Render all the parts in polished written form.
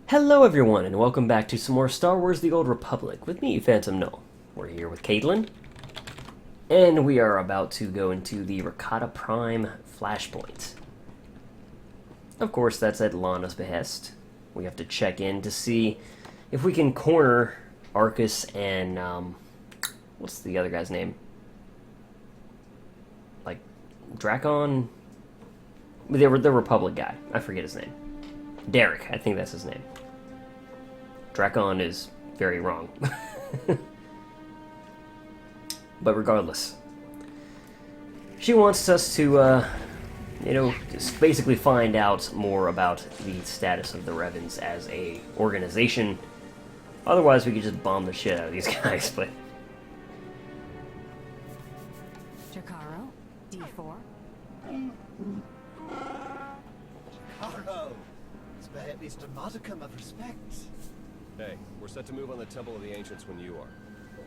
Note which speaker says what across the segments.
Speaker 1: Hello everyone, and welcome back to some more Star Wars The Old Republic with me, Phantom Null. We're here with Caitlin, and we are about to go into the Rakata Prime flashpoint. Of course, that's at Lana's behest. We have to check in to see if we can corner Arkous and, what's the other guy's name? Like, Drakon? The Republic guy. I forget his name. Darok, I think that's his name. Drakon is very wrong. But regardless, she wants us to, just basically find out more about the status of the Revens as a organization. Otherwise, we could just bomb the shit out of these guys, but...
Speaker 2: Jakaro, D4.
Speaker 3: Arkous, spare at least a modicum of respect.
Speaker 4: Hey, we're set to move on the Temple of the Ancients when you are.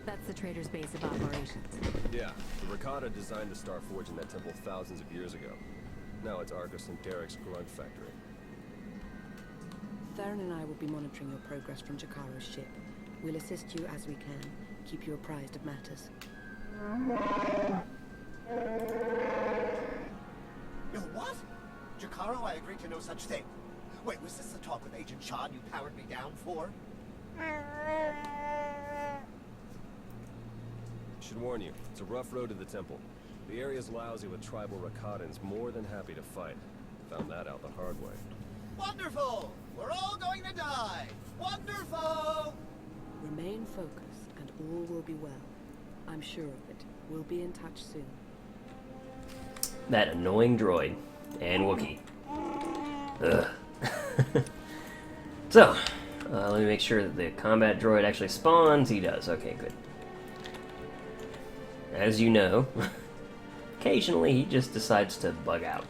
Speaker 2: That's the trader's base of operations.
Speaker 4: Yeah, the Rakata designed the Star Forge in that temple thousands of years ago. Now it's Arkous and Darok's grunt factory.
Speaker 5: Theron and I will be monitoring your progress from Jakaro's ship. We'll assist you as we can, keep you apprised of matters.
Speaker 3: You what? Jakaro, I agree to no such thing. Wait, was this the talk with Agent Sean you powered me down for?
Speaker 4: Should warn you, it's a rough road to the temple. The area's lousy with tribal Rakatans more than happy to fight. Found that out the hard way.
Speaker 3: Wonderful! We're all going to die! Wonderful!
Speaker 5: Remain focused and all will be well. I'm sure of it. We'll be in touch soon.
Speaker 1: that annoying droid and Wookiee. Ugh. So, let me make sure that the combat droid actually spawns. He does. Okay, good. As you know, occasionally he just decides to bug out.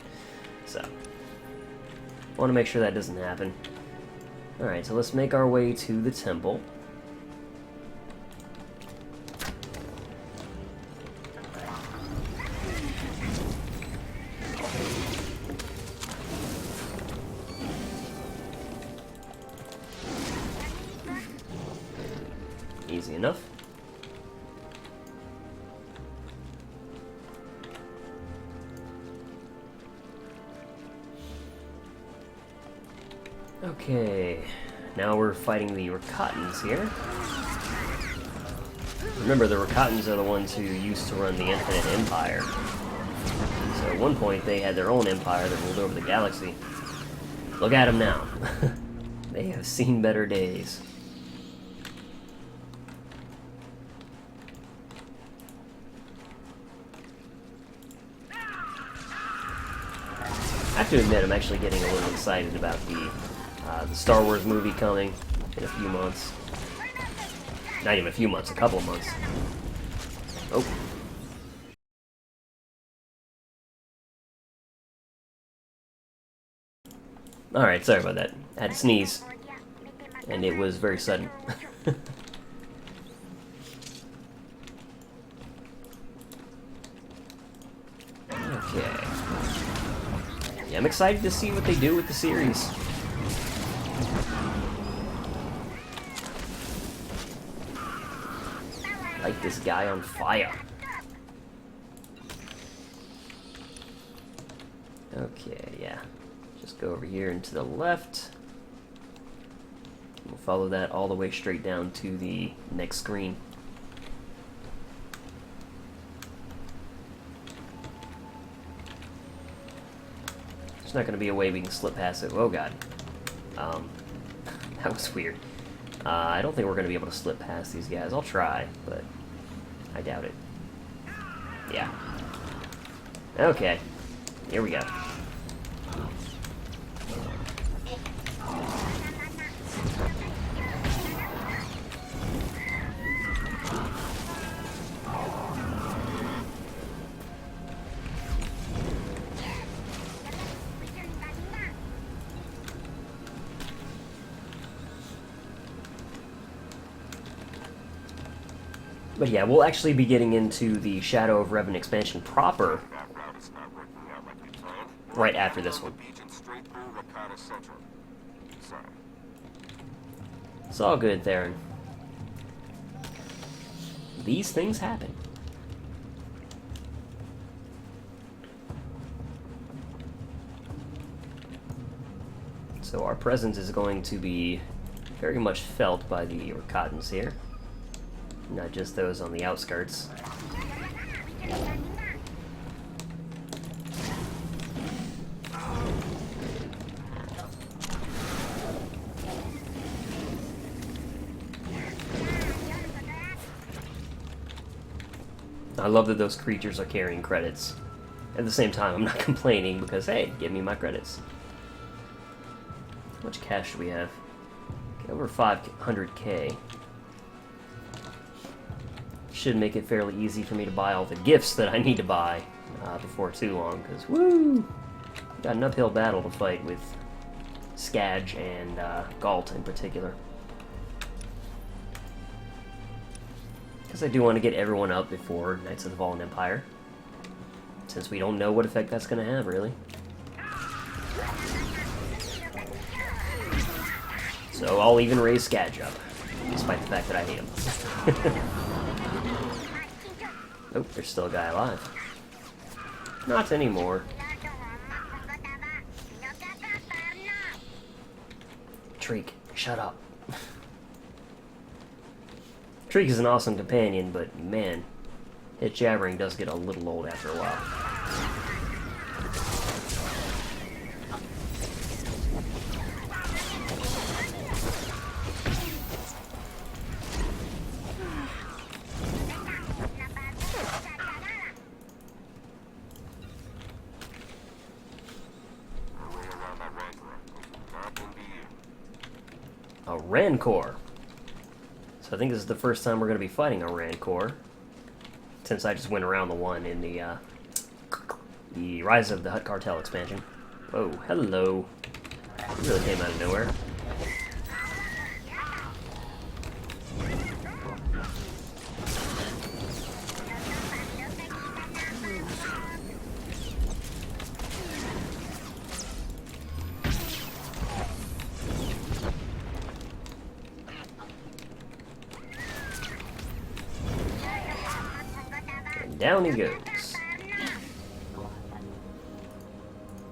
Speaker 1: So, want to make sure that doesn't happen. Alright, so let's make our way to the temple. Easy enough. Okay, now we're fighting the Rakatans here. Remember, the Rakatans are the ones who used to run the Infinite Empire. So at one point they had their own empire that ruled over the galaxy. Look at them now. They have seen better days. I have to admit, I'm actually getting a little excited about the Star Wars movie coming in a few months. Not even a few months, a couple of months. Oh. Alright, sorry about that. I had to sneeze. And it was very sudden. Okay. Yeah, I'm excited to see what they do with the series. Light this guy on fire. Okay, yeah. Just go over here and to the left. We'll follow that all the way straight down to the next screen. There's not going to be a way we can slip past it. Oh god. That was weird. I don't think we're going to be able to slip past these guys. I'll try, but I doubt it. Yeah. Okay. Here we go. But yeah, we'll actually be getting into the Shadow of Revan expansion proper right after this one. It's all good, Theron. These things happen. So our presence is going to be very much felt by the Rakatans here. Not just those on the outskirts. I love that those creatures are carrying credits. At the same time, I'm not complaining because, hey, give me my credits. How much cash do we have? Okay, over 500k. Should make it fairly easy for me to buy all the gifts that I need to buy before too long, because, woo! Got an uphill battle to fight with Skadge and Galt in particular. Because I do want to get everyone up before Knights of the Fallen Empire, since we don't know what effect that's going to have, really. So I'll even raise Skadge up, despite the fact that I hate him. Oh, there's still a guy alive. Not anymore. Treek, shut up. Treek is an awesome companion, but man, his jabbering does get a little old after a while. A Rancor. So I think this is the first time we're going to be fighting a Rancor, since I just went around the one in the Rise of the Hutt Cartel expansion. Oh, hello. It really came out of nowhere. Down he goes.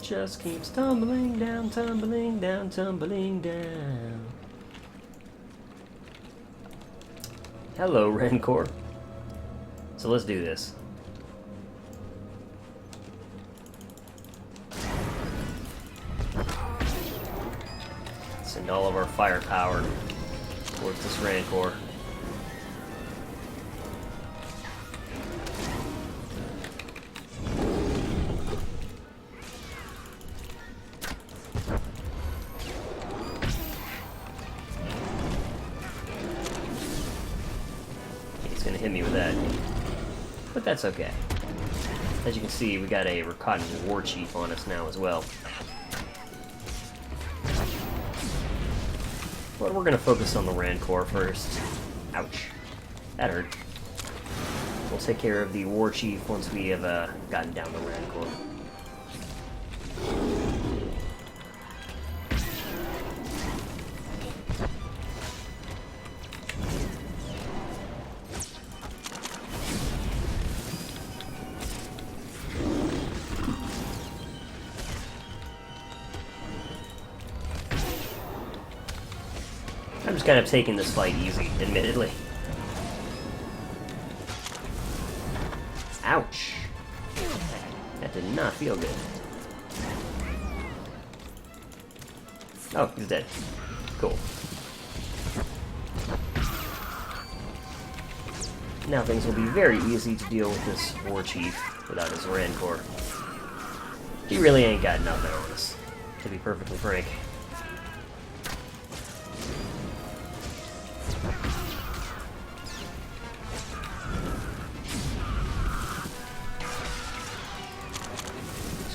Speaker 1: Just keeps tumbling down, tumbling down, tumbling down. Hello, Rancor. So let's do this. Send all of our firepower towards this Rancor. Hit me with that, but that's okay. As you can see, we got a Rakatan war chief on us now as well. But we're gonna focus on the Rancor first. Ouch, that hurt. We'll take care of the war chief once we have gotten down the Rancor. I'm just kind of taking this fight easy, admittedly. Ouch. That did not feel good. Oh, he's dead. Cool. Now things will be very easy to deal with this war chief without his Rancor. He really ain't got nothing on us, to be perfectly frank.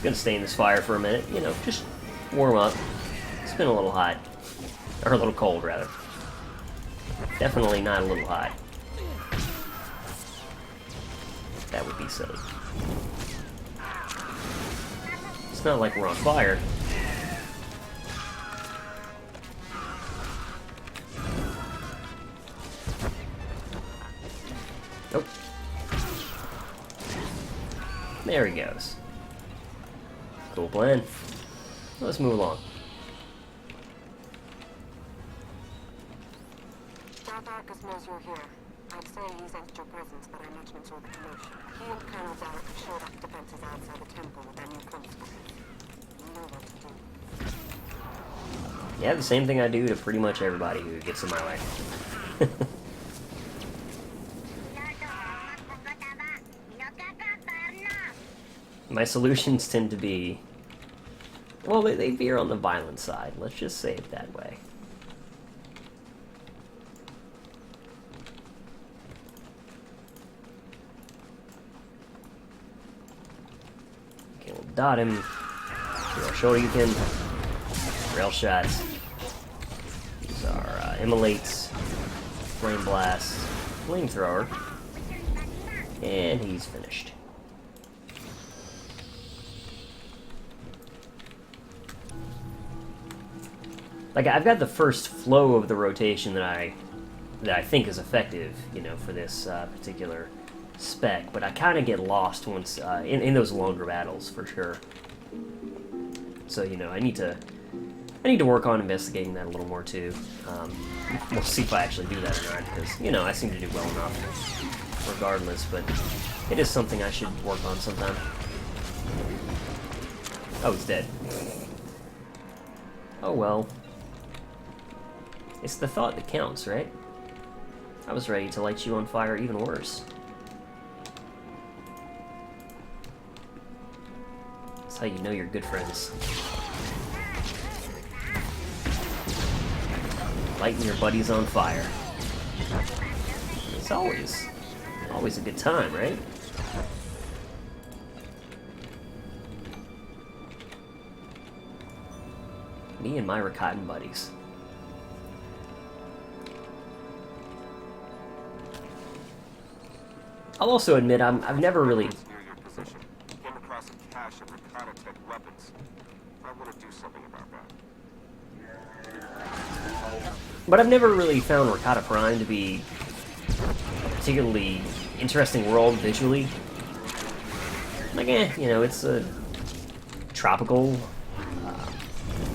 Speaker 1: Gonna stay in this fire for a minute, you know, just warm up. It's been a little hot. Or a little cold, rather. Definitely not a little hot. That would be silly. It's not like we're on fire. Oh. There he goes. Cool plan. Let's move along.
Speaker 5: Darth Arkous knows you're here. I'd say he sensed your presence, but I imagine it's all the commotion. He and Colonel Darok have shored up defenses outside the temple with their new constables. You know what to do.
Speaker 1: Yeah, the same thing I do to pretty much everybody who gets in my way. My solutions tend to be... well, they veer on the violent side. Let's just say it that way. Okay, we'll dot him. Do our shoryuken. Rail shots. These are immolates. Flame blast. Flamethrower. And he's finished. Like, I've got the first flow of the rotation that I think is effective, you know, for this particular spec, but I kind of get lost once in those longer battles for sure. So, you know, I need to work on investigating that a little more too. We'll see if I actually do that or not, because, you know, I seem to do well enough regardless, but it is something I should work on sometime. Oh, he's dead. Oh well. It's the thought that counts, right? I was ready to light you on fire even worse. That's how you know you're good friends. Lighting your buddies on fire. It's always a good time, right? Me and my Rakatan buddies. I'll also admit I've never really...
Speaker 6: Near your position, came across a cache of Rakata tech weapons. I want to do something about that.
Speaker 1: But I've never really found Rakata Prime to be a particularly interesting world visually. Like, you know, it's a tropical,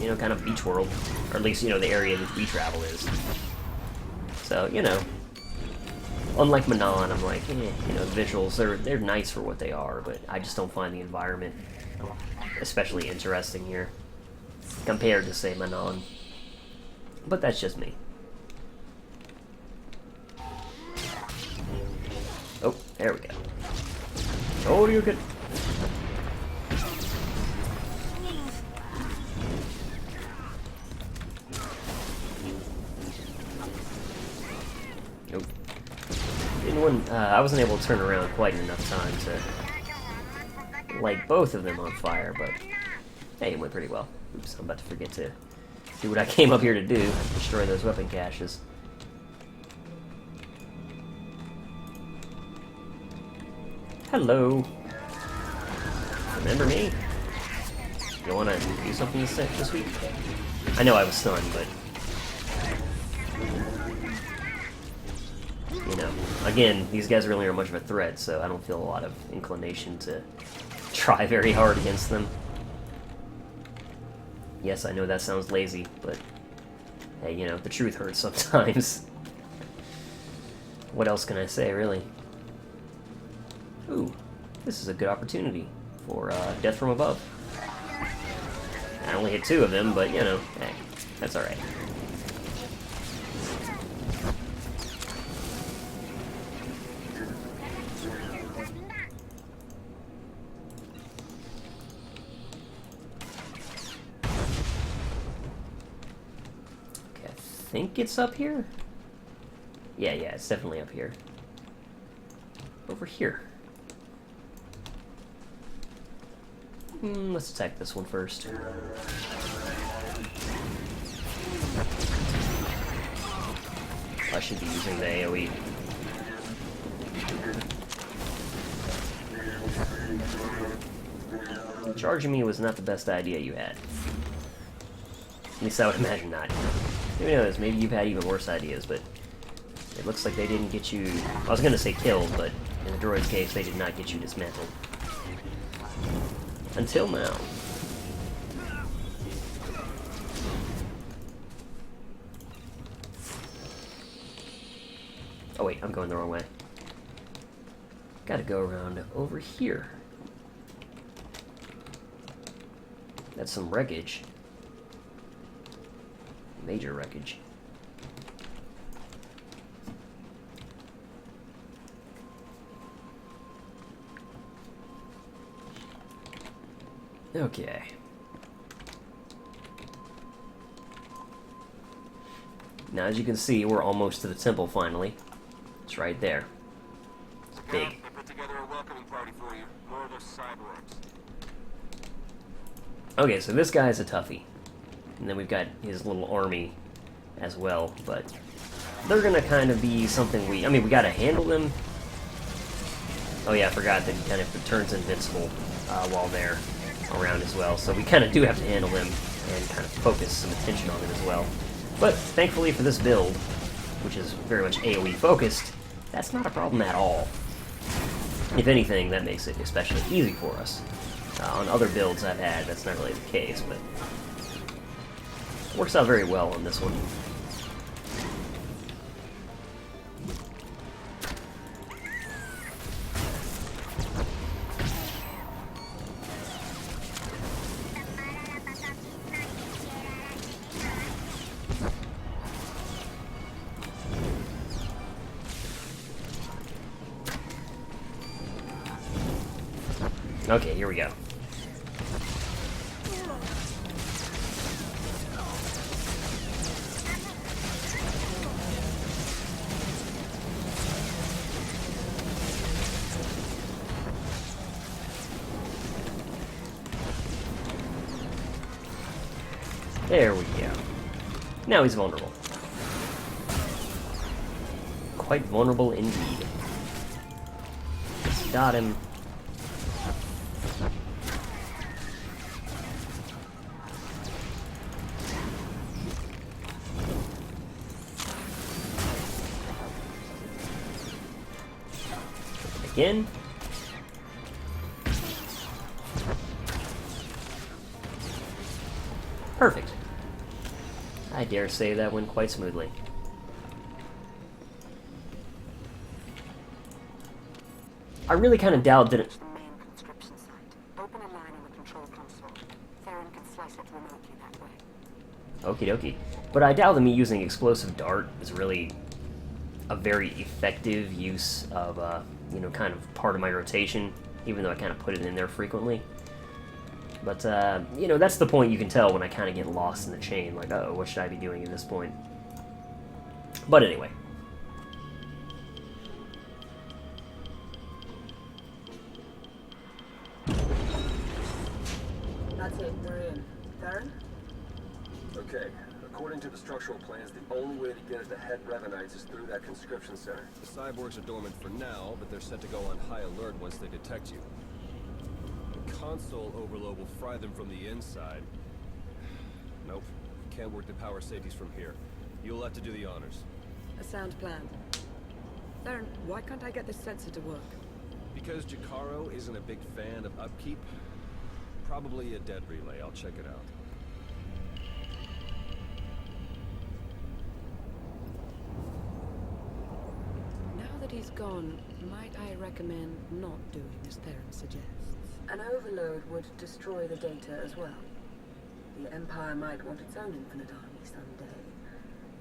Speaker 1: you know, kind of beach world. Or at least, you know, the area that we travel is. So, you know, unlike Manon, I'm like, you know, the visuals, they're nice for what they are, but I just don't find the environment especially interesting here compared to, say, Manon. But that's just me. Oh, there we go. Oh, you're good. Nope. I wasn't able to turn around quite in enough time to light both of them on fire, but hey, it went pretty well. Oops, I'm about to forget to do what I came up here to do, destroy those weapon caches. Hello. Remember me? You want to do something this week? I know I was stunned, but... you know, again, these guys really aren't much of a threat, so I don't feel a lot of inclination to try very hard against them. Yes, I know that sounds lazy, but hey, you know, the truth hurts sometimes. What else can I say, really? Ooh, this is a good opportunity for death from above. I only hit 2 of them, but, you know, hey, that's alright. Okay, I think it's up here? Yeah, it's definitely up here. Over here. Let's attack this one first. I should be using the AoE. Charging me was not the best idea you had. At least I would imagine not. Who knows, maybe you've had even worse ideas, but It looks like they didn't get you... I was going to say killed, but in the droid's case, they did not get you dismantled. Until now. Oh wait, I'm going the wrong way. Gotta go around over here. That's some wreckage. Major wreckage. Okay. Now, as you can see, we're almost to the temple finally. It's right there. It's big.
Speaker 6: I put together a welcoming party for you. More of those cyborgs.
Speaker 1: Okay, so this guy is a toughie. And then we've got his little army as well, but they're gonna kind of be something I mean, we gotta handle them. Oh yeah, I forgot that he kind of turns invincible while they're around as well, so we kind of do have to handle them and kind of focus some attention on them as well. But thankfully for this build, which is very much AoE focused, that's not a problem at all. If anything, that makes it especially easy for us. On other builds I've had, that's not really the case, but it works out very well on this one. Okay, here we go. There we go. Now he's vulnerable. Quite vulnerable indeed. Just dot him. Again. Perfect. I dare say that went quite smoothly. I really kind of doubt that it...
Speaker 5: The main conscription site. Open a line on the control console. Theron can slice it remotely that way.
Speaker 1: Okie dokie. But I doubt that me using Explosive Dart is really a very effective use of, you know, kind of part of my rotation, even though I kind of put it in there frequently. But, you know, that's the point you can tell when I kind of get lost in the chain, like, uh-oh, what should I be doing at this point? But anyway.
Speaker 7: That's it, we're in. Darren?
Speaker 4: Okay, according to the structural plans, the only way to get at the head Revenites is through that conscription center. The cyborgs are dormant for now, but they're set to go on high alert once they detect you. The console overload will fry them from the inside. Nope, can't work the power safeties from here. You'll have to do the honors.
Speaker 7: A sound plan. Darren, why can't I get this sensor to work?
Speaker 4: Because Jakaro isn't a big fan of upkeep, probably a dead relay. I'll check it out.
Speaker 7: Now that he's gone, might I recommend not doing as Theron suggests? An overload would destroy the data as well. The Empire might want its own infinite army someday.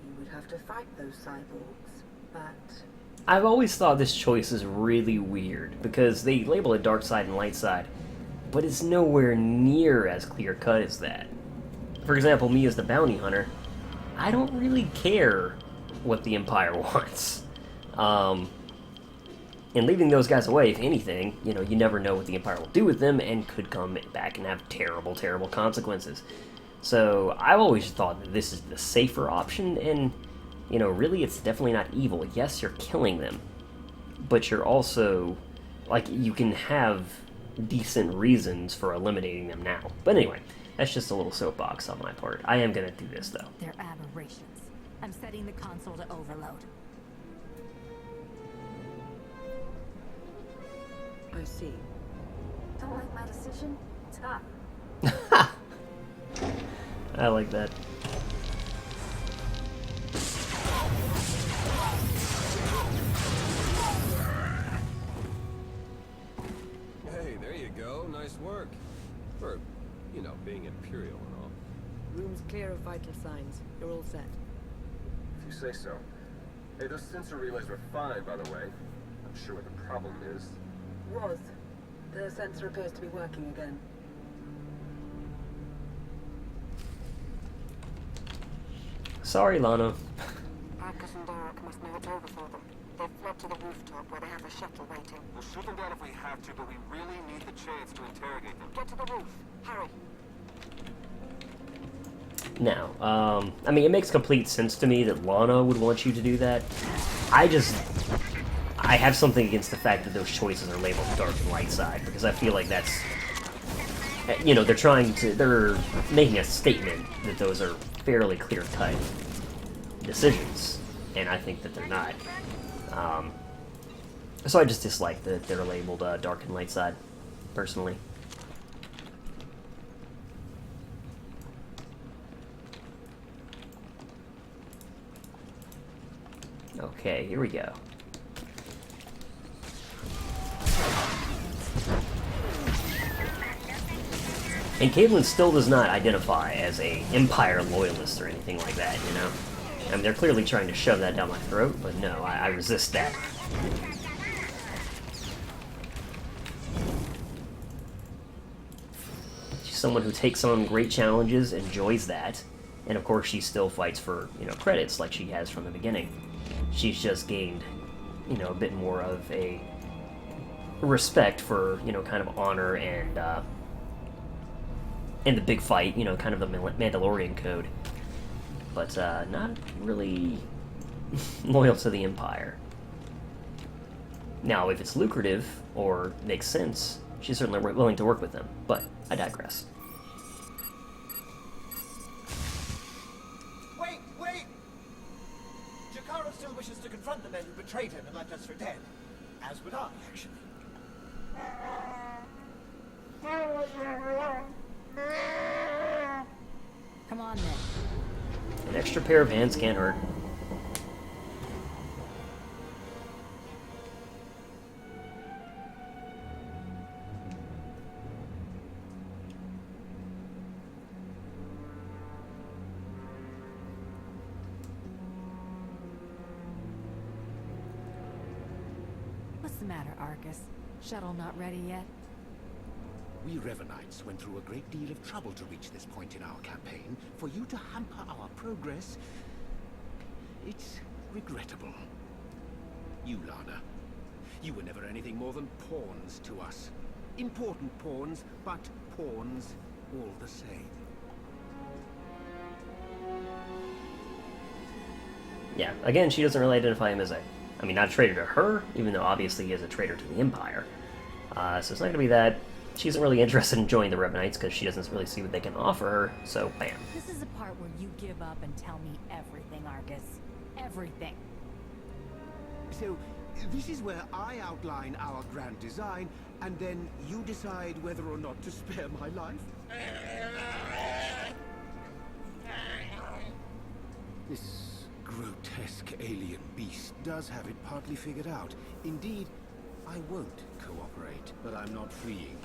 Speaker 7: You would have to fight those cyborgs, but...
Speaker 1: I've always thought this choice is really weird, because they label it dark side and light side, but it's nowhere near as clear-cut as that. For example, me as the bounty hunter, I don't really care what the Empire wants. And leaving those guys away, if anything, you know, you never know what the Empire will do with them, and could come back and have terrible, terrible consequences. So, I've always thought that this is the safer option, and, you know, really it's definitely not evil. Yes, you're killing them, but you're also, like, you can have decent reasons for eliminating them now. But anyway, that's just a little soapbox on my part. I am gonna do this, though.
Speaker 2: They're aberrations. I'm setting the console to overload.
Speaker 7: I see.
Speaker 2: Don't like my decision? Tough.
Speaker 1: I like that.
Speaker 4: Hey, there you go. Nice work. For, you know, being Imperial and all.
Speaker 7: Room's clear of vital signs. You're all set.
Speaker 4: If you say so. Hey, those sensor relays were fine, by the way. I'm sure what the problem is.
Speaker 7: Was. The sensor appears to be working again.
Speaker 1: Sorry, Lana.
Speaker 5: Arkous and Darok must know it's over for them. They've fled to the rooftop where they have a shuttle waiting.
Speaker 6: We'll shoot them down if we have to, but we really need the chance to interrogate them.
Speaker 5: Get to the roof. Hurry.
Speaker 1: Now, I mean, it makes complete sense to me that Lana would want you to do that. I have something against the fact that those choices are labeled dark and light side, because I feel like that's, you know, they're making a statement that those are fairly clear-cut decisions, and I think that they're not. So I just dislike that they're labeled dark and light side, personally. Okay, here we go. And Caitlin still does not identify as a Empire loyalist or anything like that, you know? I mean, they're clearly trying to shove that down my throat, but no, I resist that. She's someone who takes on great challenges, enjoys that, and of course she still fights for, you know, credits like she has from the beginning. She's just gained, you know, a bit more of a respect for, you know, kind of honor and the big fight, you know, kind of the Mandalorian code. But not really loyal to the Empire. Now, if it's lucrative or makes sense, she's certainly willing to work with them, but I digress.
Speaker 3: Wait! Jacaro still wishes to confront the men who betrayed him and left us for dead. As would I, actually.
Speaker 2: Come on, then.
Speaker 1: An extra pair of hands can't hurt.
Speaker 2: What's the matter, Arkous? Shuttle not ready yet?
Speaker 3: We Revenites went through a great deal of trouble to reach this point in our campaign. For you to hamper our progress, it's regrettable. You, Lana, you were never anything more than pawns to us. Important pawns, but pawns all the same.
Speaker 1: Yeah, again, she doesn't really identify him as I mean, not a traitor to her, even though obviously he is a traitor to the Empire. So it's not going to be that. She isn't really interested in joining the Revenites because she doesn't really see what they can offer her, so bam.
Speaker 2: This is the part where you give up and tell me everything, Arkous. Everything.
Speaker 3: So, this is where I outline our grand design, and then you decide whether or not to spare my life? This grotesque alien beast does have it partly figured out. Indeed, I won't cooperate, but I'm not fleeing.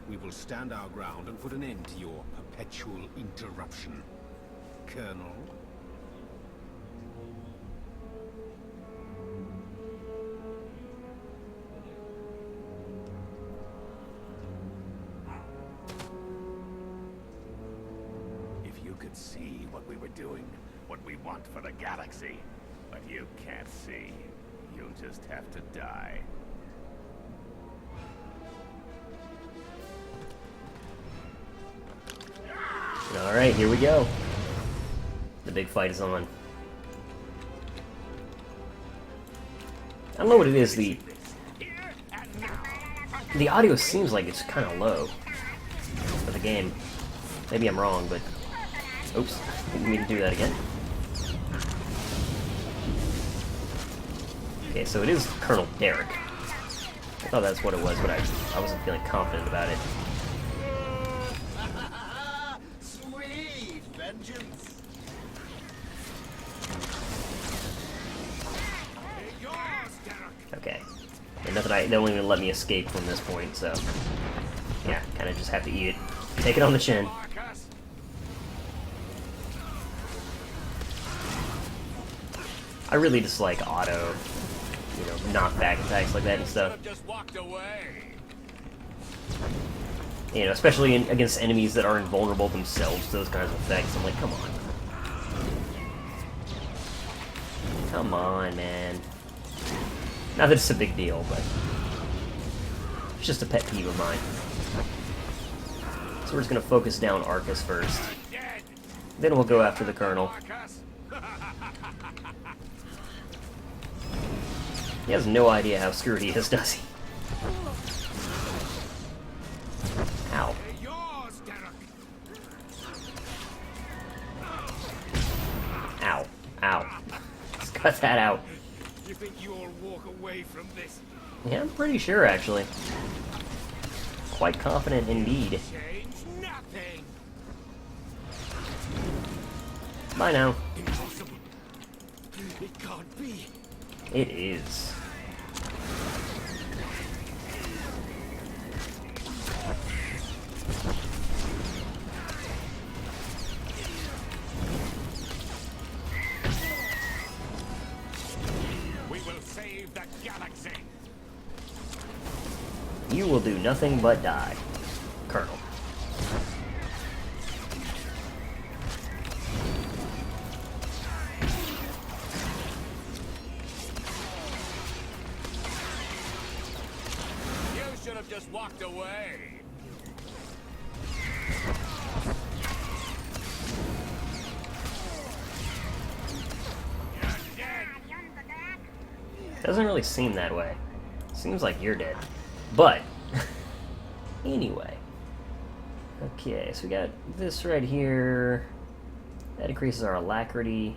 Speaker 3: We will stand our ground and put an end to your perpetual interruption. Colonel?
Speaker 8: If you could see what we were doing, what we want for the galaxy, but you can't see, you'll just have to die.
Speaker 1: Alright, here we go. The big fight is on. I don't know what it is, the audio seems like it's kind of low for the game. Maybe I'm wrong, but... Oops, didn't mean to do that again. Okay, so it is Colonel Darok. thought that's what it was, but I wasn't feeling confident about it.
Speaker 3: Sweet vengeance.
Speaker 1: Okay. And nothing, they won't even let me escape from this point, so... yeah, kind of just have to eat it. Take it on the chin. I really dislike auto, you know, knockback attacks like that and stuff. You know, especially against enemies that are invulnerable themselves to those kinds of effects. I'm like, come on. Come on, man. Not that it's a big deal, but it's just a pet peeve of mine. So we're just gonna focus down Arkous first. Then we'll go after the Colonel. He has no idea how screwed he is, does he? Ow. Ow. Ow. Let's cut that out.
Speaker 8: You think you'll walk away from this?
Speaker 1: Yeah, I'm pretty sure, actually. Quite confident indeed.
Speaker 8: Change nothing.
Speaker 1: Bye now.
Speaker 8: Impossible. It can't be.
Speaker 1: It is.
Speaker 8: We will save the galaxy.
Speaker 1: You will do nothing but die, Colonel.
Speaker 8: You should have just walked away.
Speaker 1: Doesn't really seem that way. Seems like you're dead. But, anyway. Okay, so we got this right here. That increases our alacrity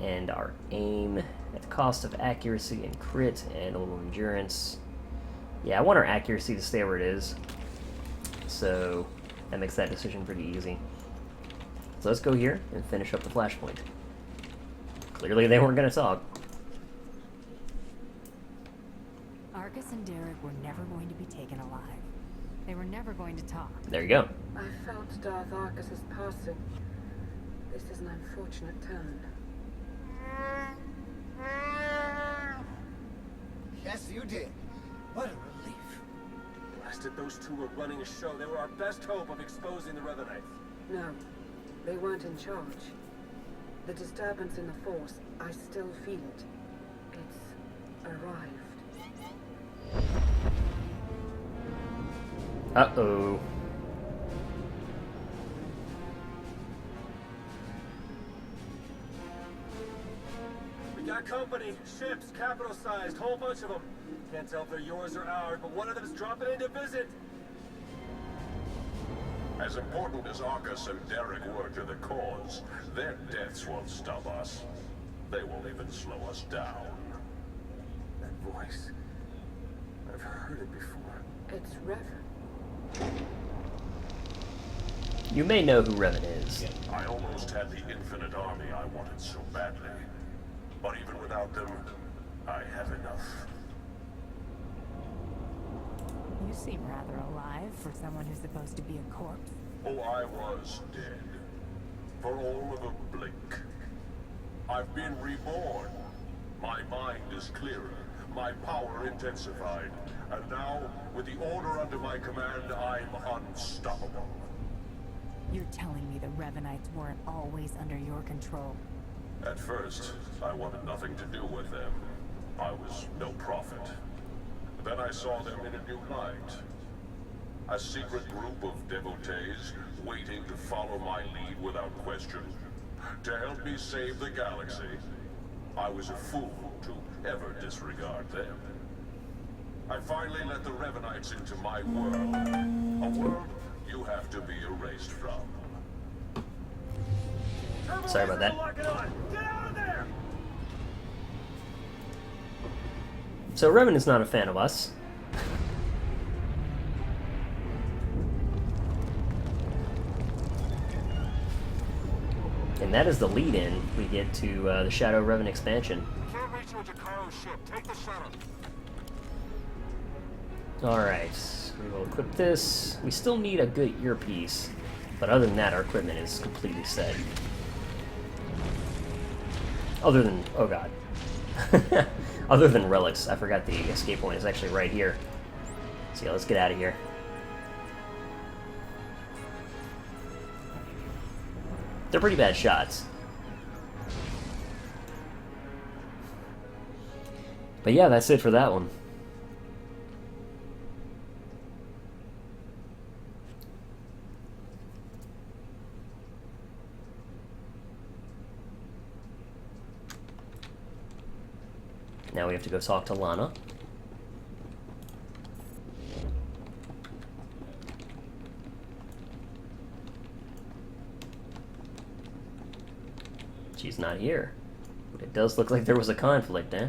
Speaker 1: and our aim at the cost of accuracy and crit and a little endurance. Yeah, I want our accuracy to stay where it is. So, that makes that decision pretty easy. So let's go here and finish up the flashpoint. Clearly they weren't going to talk.
Speaker 2: Arkous and Darok were never going to be taken alive. They were never going to talk.
Speaker 1: There you go.
Speaker 7: I felt Darth Arkous' passing. This is an unfortunate turn.
Speaker 3: Yes, you did. What a relief.
Speaker 4: Blasted, those two were running a show. They were our best hope of exposing the Revenites.
Speaker 7: No, they weren't in charge. The disturbance in the Force, I still feel it. It's arrived.
Speaker 1: Uh-oh.
Speaker 4: We got company, ships, capital-sized, whole bunch of them. Can't tell if they're yours or ours, but one of them's dropping in to visit.
Speaker 9: As important as Arkous and Darok were to the cause, their deaths won't stop us. They won't even slow us down.
Speaker 4: That voice. I've heard it before.
Speaker 7: It's Revan.
Speaker 1: You may know who Revan is.
Speaker 9: I almost had the infinite army I wanted so badly. But even without them, I have enough.
Speaker 2: You seem rather alive for someone who's supposed to be a corpse.
Speaker 9: Oh, I was dead. For all of a blink. I've been reborn. My mind is clearer. My power intensified. And now, with the order under my command, I'm unstoppable.
Speaker 2: You're telling me the Revenites weren't always under your control?
Speaker 9: At first, I wanted nothing to do with them. I was no prophet. Then I saw them in a new light. A secret group of devotees waiting to follow my lead without question. To help me save the galaxy. I was a fool to ever disregard them. I finally let the Revenites into my world. A world you have to be erased from.
Speaker 1: Sorry about that.
Speaker 4: Get out of there!
Speaker 1: So Revenant's not a fan of us. And that is the lead-in we get to the Shadow Revan expansion.
Speaker 6: Can't reach you with Jakaro's ship. Take the shuttle.
Speaker 1: Alright, we will equip this. We still need a good earpiece, but other than that, our equipment is completely set. Other than, oh god. Other than relics, I forgot the escape point is actually right here. So yeah, let's get out of here. They're pretty bad shots. But yeah, that's it for that one. Now we have to go talk to Lana. She's not here. But it does look like there was a conflict, eh?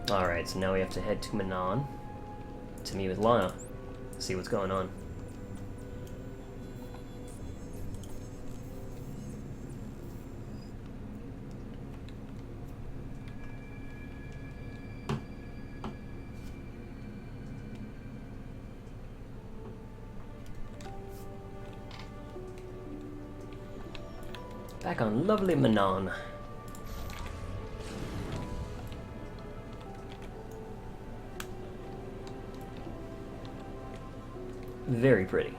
Speaker 1: Alright, so now we have to head to Manon to meet with Lana, see what's going on. Back on lovely Manon. Very pretty.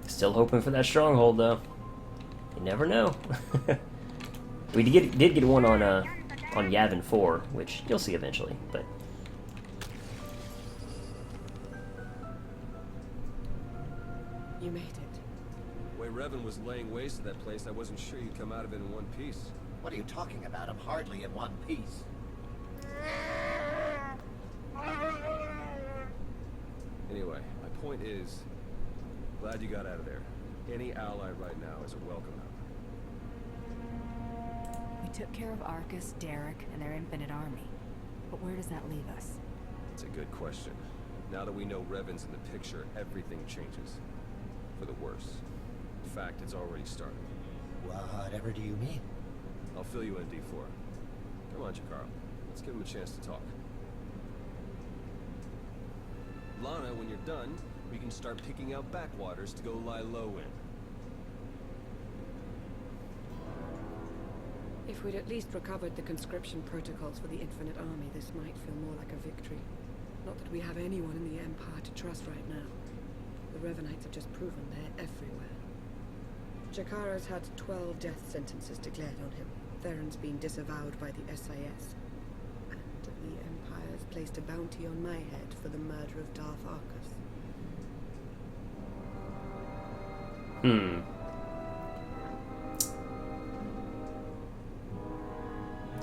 Speaker 1: Still hoping for that stronghold, though. You never know. We did get one on Yavin 4, which you'll see eventually, but.
Speaker 7: You made it.
Speaker 4: The way Revan was laying waste to that place, I wasn't sure you'd come out of it in one piece.
Speaker 3: What are you talking about? I'm hardly in one piece.
Speaker 4: Anyway, my point is, glad you got out of there. Any ally right now is a welcome out.
Speaker 2: We took care of Arkous, Darok, and their infinite army. But where does that leave us?
Speaker 4: It's a good question. Now that we know Revan's in the picture, everything changes. For the worse. In fact, it's already started.
Speaker 3: Whatever do you mean?
Speaker 4: I'll fill you in, D4. Come on, Jakaro. Let's give him a chance to talk. Lana, when you're done, we can start picking out backwaters to go lie low in.
Speaker 7: If we'd at least recovered the conscription protocols for the Infinite Army, this might feel more like a victory. Not that we have anyone in the Empire to trust right now. The Revanites have just proven they're everywhere. Jakaro's had 12 death sentences declared on him. Theron's been disavowed by the SIS. And the Empire's placed a bounty on my head for the murder of Darth Arkous.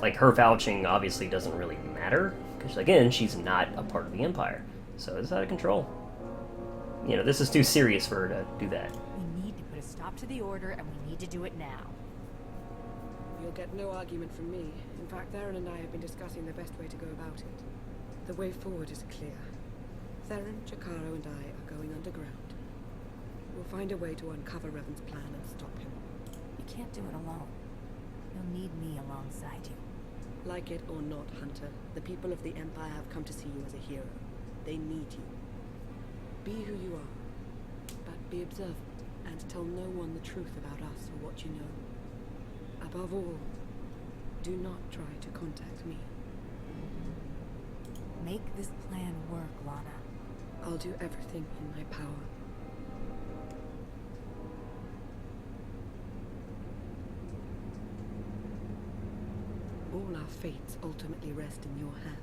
Speaker 1: Like, her vouching obviously doesn't really matter, because, again, she's not a part of the Empire. So it's out of control. You know, this is too serious for her to do that.
Speaker 2: We need to put a stop to the order, and we need to do it now.
Speaker 7: You'll get no argument from me. In fact, Theron and I have been discussing the best way to go about it. The way forward is clear. Theron, Jakaro, and I are going underground. We'll find a way to uncover Revan's plan and stop him.
Speaker 2: You can't do it alone. You'll need me alongside you.
Speaker 7: Like it or not, Hunter, the people of the Empire have come to see you as a hero. They need you. Be who you are, but be observant and tell no one the truth about us or what you know. Above all, do not try to contact me.
Speaker 2: Make this plan work, Lana.
Speaker 7: I'll do everything in my power. All our fates ultimately rest in your hands.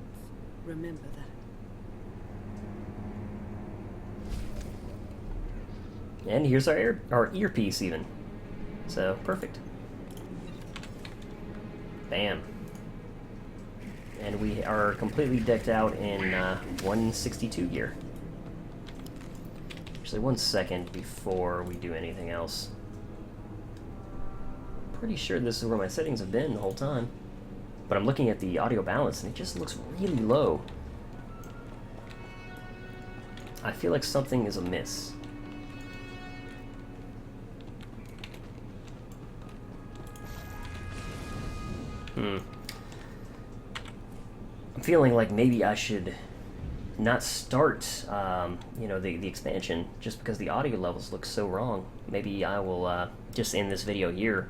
Speaker 7: Remember that.
Speaker 1: And here's our earpiece even. So, perfect. Bam. And we are completely decked out in 162 gear. Actually, 1 second before we do anything else. Pretty sure this is where my settings have been the whole time. But I'm looking at the audio balance and it just looks really low. I feel like something is amiss. I'm feeling like maybe I should not start, you know, the expansion just because the audio levels look so wrong. Maybe I will just end this video here,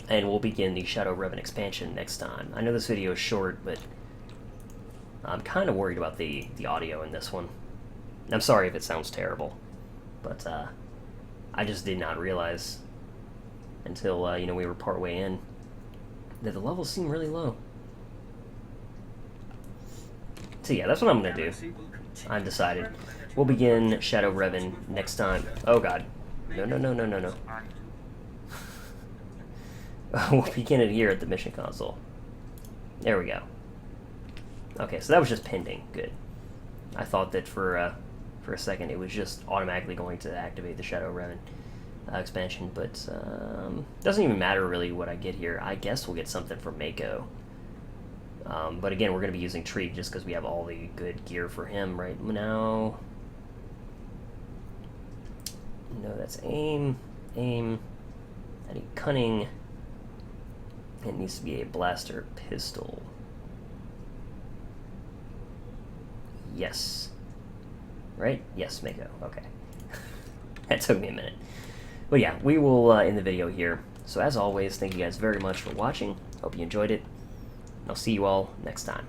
Speaker 1: and we'll begin the Shadow Revan expansion next time. I know this video is short, but I'm kind of worried about the audio in this one. I'm sorry if it sounds terrible, but I just did not realize until, you know, we were partway in that the levels seem really low. So yeah, that's what I'm gonna do. I've decided. We'll begin Shadow Revan next time. Oh god. No. We'll begin it here at the mission console. There we go. Okay, so that was just pending. Good. I thought that for a second it was just automatically going to activate the Shadow Revan expansion, but doesn't even matter really what I get here. I guess we'll get something from Mako. But again, we're going to be using Treek just because we have all the good gear for him right now. No, that's aim. I need cunning. It needs to be a blaster pistol. Yes. Right? Yes, Mako. Okay. That took me a minute. But yeah, we will end the video here. So as always, thank you guys very much for watching. Hope you enjoyed it. I'll see you all next time.